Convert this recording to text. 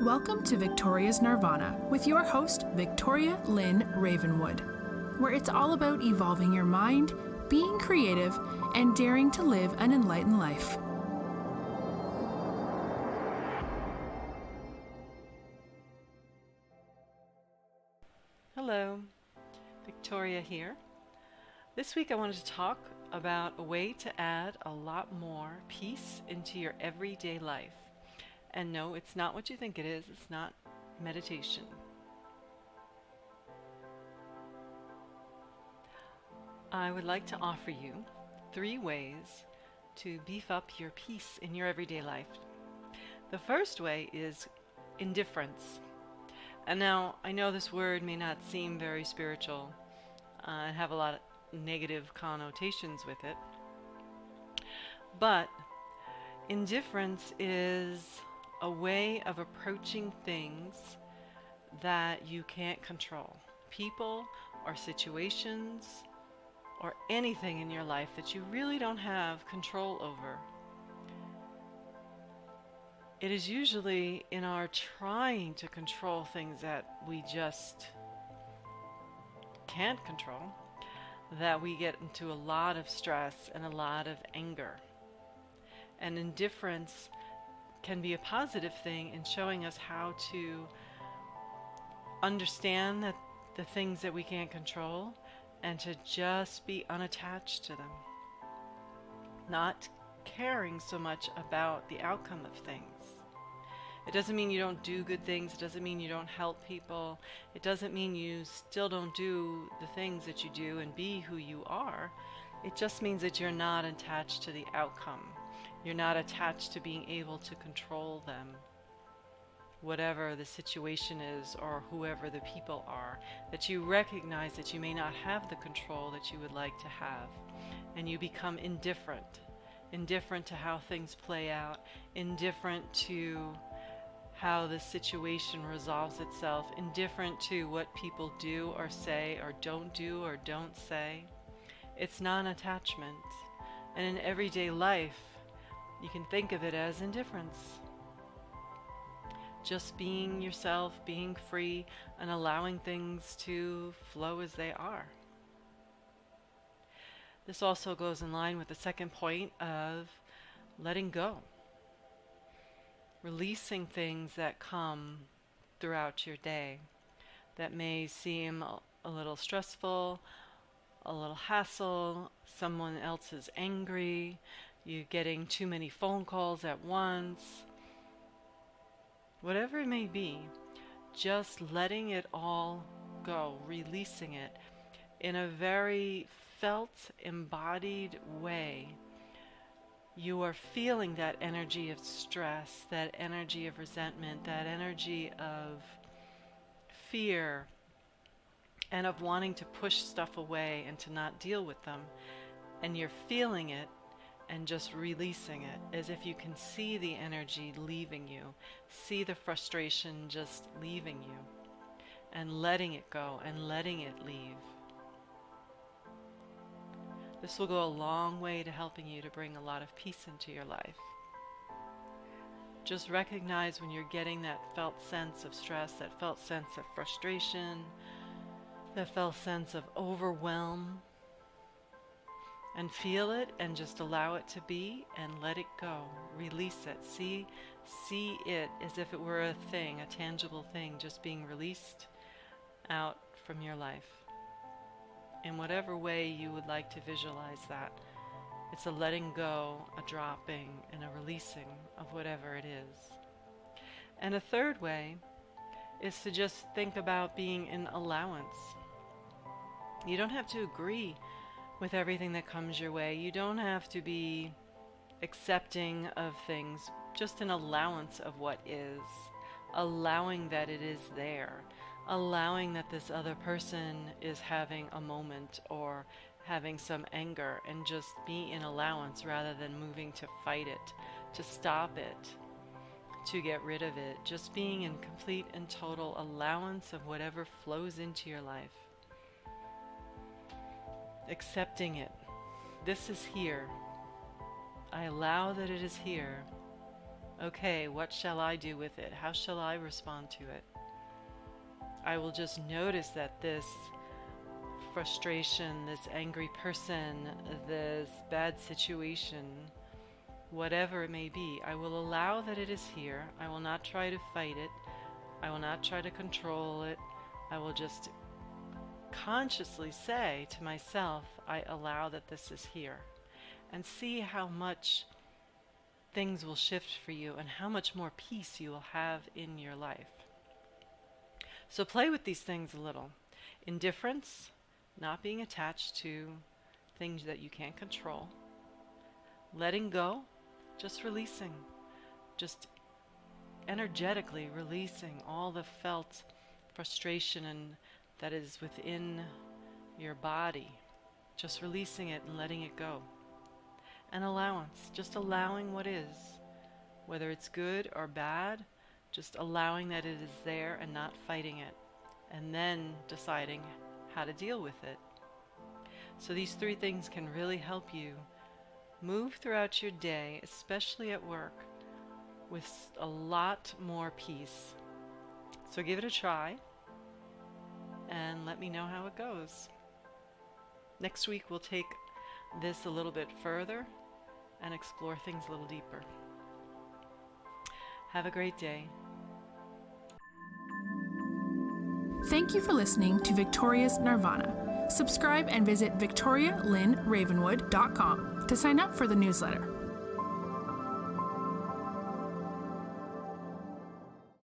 Welcome to Victoria's Nirvana with your host, Victoria Lynn Ravenwood, where it's all about evolving your mind, being creative, and daring to live an enlightened life. Hello, Victoria here. This week I wanted to talk about a way to add a lot more peace into your everyday life. And no, it's not what you think it is. It's not meditation. I would like to offer you 3 ways to beef up your peace in your everyday life. The first way is indifference. And now, I know this word may not seem very spiritual and have a lot of negative connotations with it, but indifference is a way of approaching things that you can't control. People or situations or anything in your life that you really don't have control over. It is usually in our trying to control things that we just can't control that we get into a lot of stress and a lot of anger. And indifference can be a positive thing in showing us how to understand that the things that we can't control and to just be unattached to them. Not caring so much about the outcome of things. It doesn't mean you don't do good things. It doesn't mean you don't help people. It doesn't mean you still don't do the things that you do and be who you are. It just means that you're not attached to the outcome. You're not attached to being able to control them, whatever the situation is or whoever the people are, that you recognize that you may not have the control that you would like to have, and you become indifferent to how things play out, indifferent to how the situation resolves itself, indifferent to what people do or say or don't say. It's non-attachment. And in everyday life, you can think of it as indifference. Just being yourself, being free, and allowing things to flow as they are. This also goes in line with the second point of letting go. Releasing things that come throughout your day that may seem a little stressful, a little hassle, someone else is angry, you're getting too many phone calls at once. Whatever it may be, just letting it all go, releasing it in a very felt, embodied way. You are feeling that energy of stress, that energy of resentment, that energy of fear, and of wanting to push stuff away and to not deal with them. And you're feeling it and just releasing it, as if you can see the energy leaving you, see the frustration just leaving you, and letting it go and letting it leave. This will go a long way to helping you to bring a lot of peace into your life. Just recognize when you're getting that felt sense of stress, that felt sense of frustration, that felt sense of overwhelm, and feel it and just allow it to be and let it go. Release it. See it as if it were a thing, a tangible thing, just being released out from your life. In whatever way you would like to visualize that. It's a letting go, a dropping, and a releasing of whatever it is. And a third way is to just think about being in allowance. You don't have to agree with everything that comes your way. You don't have to be accepting of things, just an allowance of what is. Allowing that it is there. Allowing that this other person is having a moment or having some anger, and just be in allowance rather than moving to fight it, to stop it, to get rid of it. Just being in complete and total allowance of whatever flows into your life. Accepting it. This is here. I allow that it is here. Okay, what shall I do with it? How shall I respond to it? I will just notice that this frustration, this angry person, this bad situation, whatever it may be, I will allow that it is here. I will not try to fight it. I will not try to control it. I will just consciously say to myself, I allow that this is here, and see how much things will shift for you and how much more peace you will have in your life. So play with these things a little. Indifference, not being attached to things that you can't control. Letting go, just releasing. Just energetically releasing all the felt frustration and that is within your body. Just releasing it and letting it go. And allowance, just allowing what is, whether it's good or bad, just allowing that it is there and not fighting it, and then deciding how to deal with it. So these 3 things can really help you move throughout your day, especially at work, with a lot more peace. So give it a try and let me know how it goes. Next week we'll take this a little bit further and explore things a little deeper. Have a great day. Thank you for listening to Victoria's Nirvana. Subscribe and visit victorialynnravenwood.com to sign up for the newsletter.